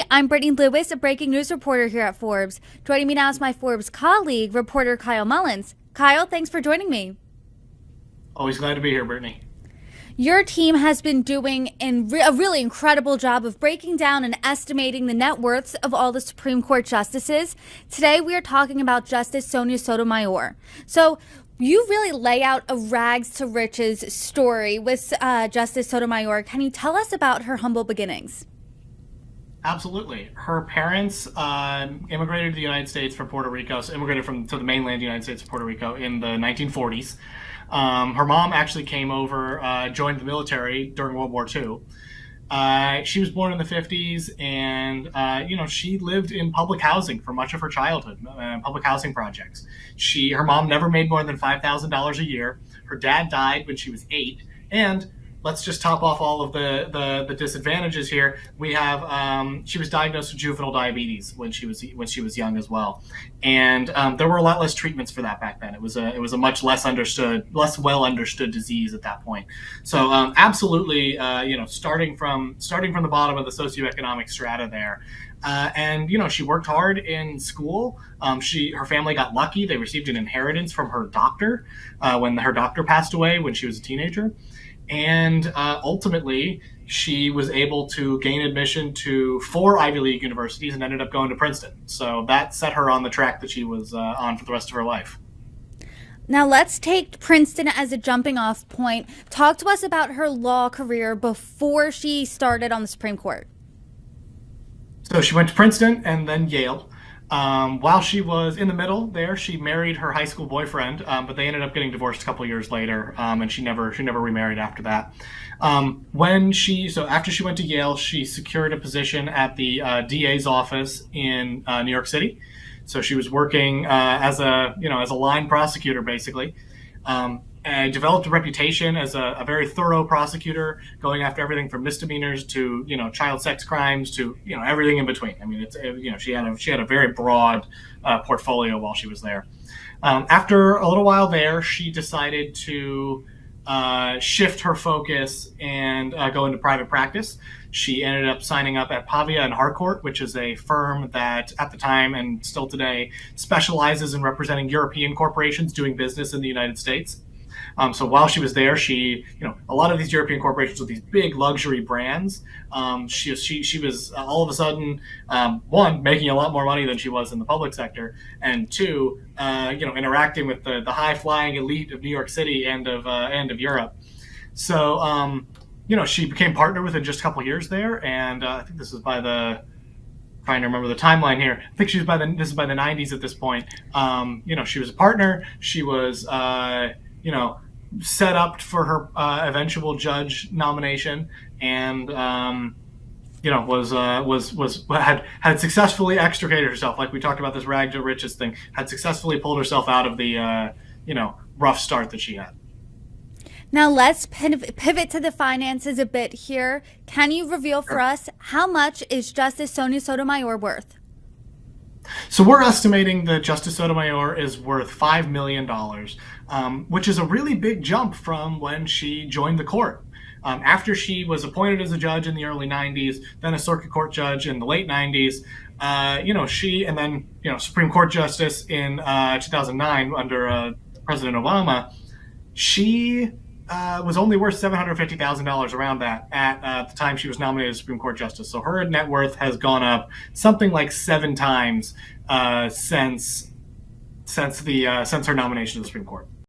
I'm Brittany Lewis, a breaking news reporter here at Forbes. Joining me now is my Forbes colleague, reporter Kyle Mullins. Kyle, thanks for joining me. Always glad to be here, Brittany. Your team has been doing a really incredible job of breaking down and estimating the net worths of all the Supreme Court justices. Today, we are talking about Justice Sonia Sotomayor. So, you really lay out a rags to riches story with Justice Sotomayor. Can you tell us about her humble beginnings? Absolutely. Her parents immigrated to the United States from Puerto Rico, so immigrated to the mainland United States of Puerto Rico in the 1940s. Her mom actually came over, joined the military during World War II. She was born in the 50s, and she lived in public housing for much of her childhood, public housing projects. Her mom never made more than $5,000 a year. Her dad died when she was 8, and let's just top off all of the disadvantages here. We have she was diagnosed with juvenile diabetes when she was young as well, and there were a lot less treatments for that back then. It was a much less well understood disease at that point. So absolutely, starting from the bottom of the socioeconomic strata there. And she worked hard in school. Her family got lucky. They received an inheritance from her doctor when her doctor passed away when she was a teenager. And ultimately, she was able to gain admission to 4 Ivy League universities and ended up going to Princeton. So that set her on the track that she was on for the rest of her life. Now let's take Princeton as a jumping off point. Talk to us about her law career before she started on the Supreme Court. So she went to Princeton and then Yale. While she was in the middle there, she married her high school boyfriend, but they ended up getting divorced a couple years later, and she never remarried after that. After she went to Yale, she secured a position at the DA's office in New York City. So she was working as a line prosecutor, basically. And developed a reputation as a very thorough prosecutor, going after everything from misdemeanors to child sex crimes to everything in between. I mean, she had a very broad portfolio while she was there. After a little while there, she decided to shift her focus and go into private practice. She ended up signing up at Pavia and Harcourt, which is a firm that at the time and still today specializes in representing European corporations doing business in the United States. So while she was there, a lot of these European corporations with these big luxury brands, she was all of a sudden, one, making a lot more money than she was in the public sector, and two, interacting with the high flying elite of New York City and of Europe. So, she became partner within just a couple of years there, and I think this is trying to remember the timeline here. I think this is by the 90s at this point. She was a partner. She was, set up for her eventual judge nomination, and had successfully extricated herself, like we talked about this rag to riches thing. Had successfully pulled herself out of the rough start that she had. Now let's pivot to the finances a bit here. Can you reveal for us how much is Justice Sonia Sotomayor worth? So we're estimating that Justice Sotomayor is worth $5 million, which is a really big jump from when she joined the court. After she was appointed as a judge in the early 90s, then a circuit court judge in the late 90s, and then Supreme Court justice in 2009 under President Obama, she was only worth $750,000 around that at the time she was nominated as Supreme Court Justice. So her net worth has gone up something like 7 times since her nomination to the Supreme Court.